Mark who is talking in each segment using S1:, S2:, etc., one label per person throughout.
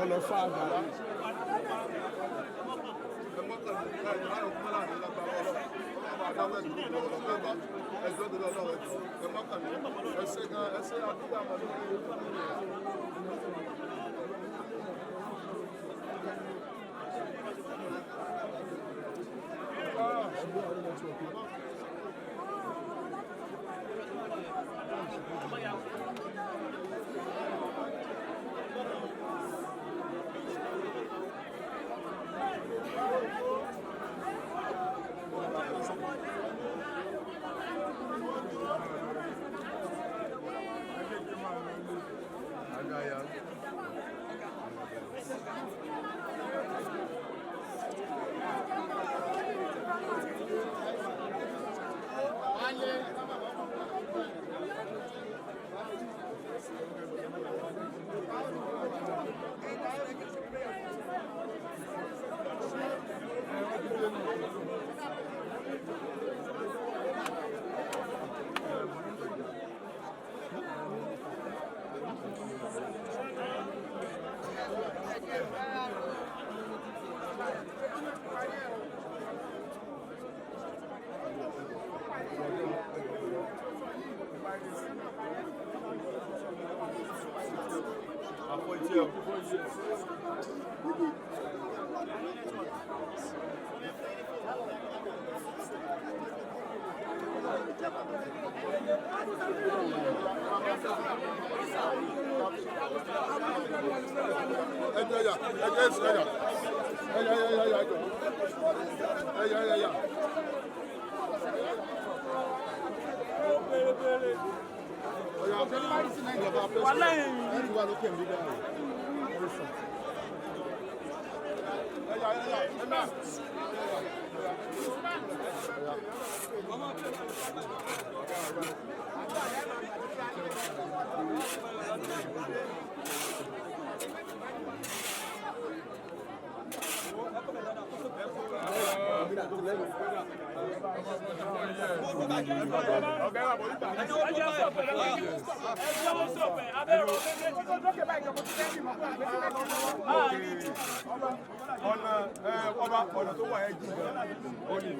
S1: ọlọ́fà àgbàrá. Ọ̀nà tó wà ẹ́ jù ó ní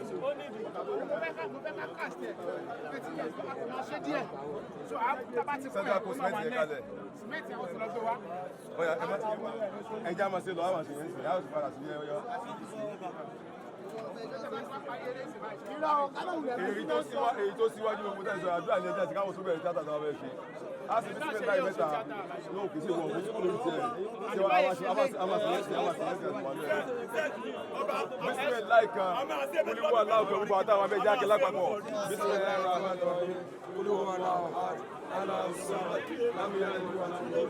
S1: ẹjá máa ṣe lọ àwọn àṣeyẹn sí àwọn ìfàrà sí ẹyọ èyí tó síwájú gbogbo tẹ́sán àdúrà ní ẹjẹ́ àti káwọn tó bẹ̀rẹ̀ tíátà náà bẹ̀rẹ̀ ṣe a sì fi sílẹ̀ láì mẹ́ta lóò kìí sí ìwọ̀n fún ìkúrò ní tiẹ̀ tí wọ́n a máa sì bísílẹ̀ láìka olúwa aláwọ̀ pẹ̀lú gbogbo àtàwọn abẹ́jẹ́ akẹ́ lápapọ̀ bísílẹ̀ ẹ̀rọ àmàlọ́ olúwa aláwọ̀ aláwọ̀ lámìyàn olúwa aláwọ̀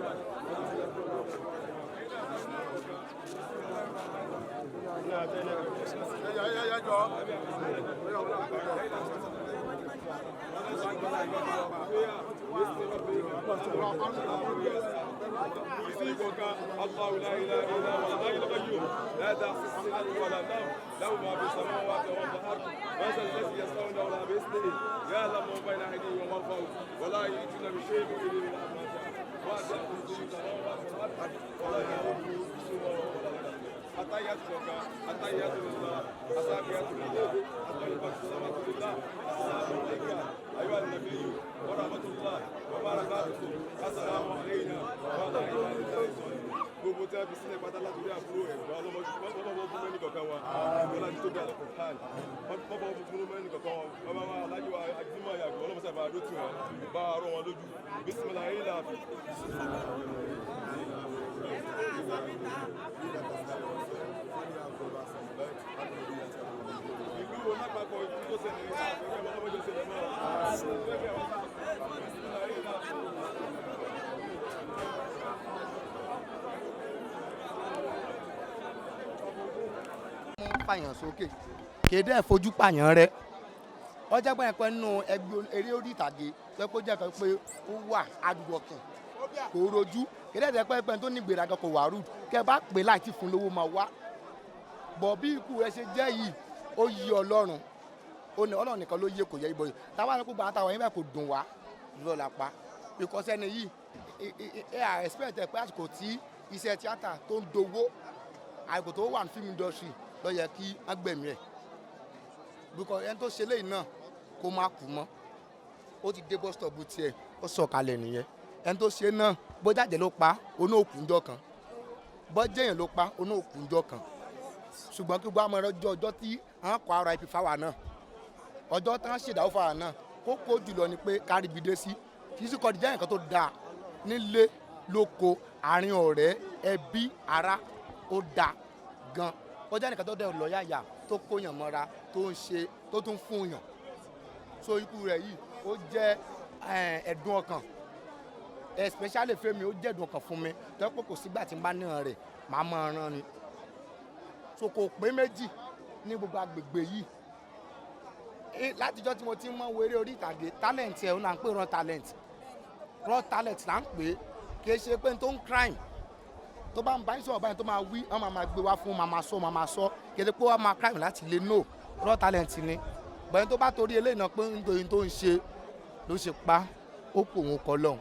S1: الله لا اله الا هو الحي القيوم لا تاخذه سنه ولا نوم له ما في السماوات والارض من الذي يسمع ولا باذنه يعلم ما بين ايديهم وما خلفهم ولا يؤتون بشيء الا بما شاء واسع كرسيه السماوات والارض ولا يؤوده حفظهما أتيت لك أتيت لله أسابيات لله الطيبات الصلوات لله السلام عليك أيها النبي ورحمة الله وبركاته السلام علينا وعلى عباد الله الصالحين gbogbo tí a fi sílẹ̀ pátá láti rí àbúrò ẹ̀ gbọ́ ọlọ́mọdé fún mẹ́ni kọ̀ọ̀kan wa ọlá tí tó bí àlọ́kọ̀ hàn bọ́bọ̀ fún mẹ́ni kọ̀ọ̀kan wọn bàbá wa alájọ ajímọ̀ àyàgbọ́ ọlọ́mọdé bá dó tì wọn bá rọ wọn lójú bísímìlà ayé làbí. ìlú wo lápapọ̀ ìlú tó ṣẹlẹ̀ ní àgbẹ̀rẹ̀ ọlọ́mọdé ṣẹlẹ̀ náà.
S2: pààyàn sókè kéde ẹ̀ fojú pààyàn rẹ ọjọ́ pé ẹ̀pẹ́ nínú ẹgbẹ́ eré orí ìtàgé pé kó jẹ́ kan pé ó wà adùbọ̀kìn kò rojú kéde ẹ̀ pé ẹ̀pẹ́ tó ní ìgbéraga kò wà rúd kẹ́ bá pè láti fún lówó máa wá bọ̀ bí ikú rẹ ṣe jẹ́ yìí ó yí ọlọ́run ọlọ́run nìkan ló yé kò yẹ ibò yìí táwọn ẹni kó gbà táwọn yẹn bẹ́ẹ̀ kò dùn wá lọ́ọ́ la pa because ẹni yìí ẹ expect ẹ pé àsìkò tí iṣẹ́ tíátà tó ń dowó àìkò tó wà ní film industry ló yẹ kí wọ́n gbẹ̀mí ẹ̀ because ẹni tó ṣe léyìn náà kó má kú mọ́ ó ti dé bus stop tiẹ̀ ó sọ̀kalẹ̀ nìyẹn ẹni tó ṣe náà bójáde ló pa oní òkúńjọ́ kan bọ́jẹ̀yìn ló pa oní òkúńjọ́ kan ṣùgbọ́n kí gbọ́ àmọ́ ọjọ́ tí wọ́n kọ́ RIP fáwa náà ọjọ́ tí wọ́n ṣèdáwó fáwa náà kókó jùlọ ni pé káríbi dé sí kì í sì kọ́ni jẹ́ nǹkan tó dáa nílé lóko àárín ọ̀rẹ́ ẹbí ará ó dáa gan ó jẹ́ nǹkan tó dẹ̀ lọ́yàyà tó kóyàn mọ́ra tó ń ṣe tó tún fún yàn so ikú rẹ̀ yìí ó jẹ́ ẹ̀dùn ọkàn especially fẹ́mi ó jẹ́ ẹ̀dùn ọkàn fún mi tó pé kò sígbà tí n bá níran rẹ̀ màá mọ ọ̀ràn ni so kò pé méjì ní gbogbo agbègbè yìí látijọ́ tí mo ti mọ eré orí ìtàgé talent ẹ̀ ó là ń pè raw talent là ń pè é kì í ṣe pé n tó ń crime tó bá ń bá yín sọ̀rọ̀ báyìí tó máa wí wọ́n máa gbé wá fún máa sọ kì í ṣe pé wọ́n máa crime láti lè no raw talent ni bẹ́ẹ̀ tó bá torí eléyìí náà pé nítorí tó ń ṣe ló ṣe pa ó kò wọn kọ lọ́hùn.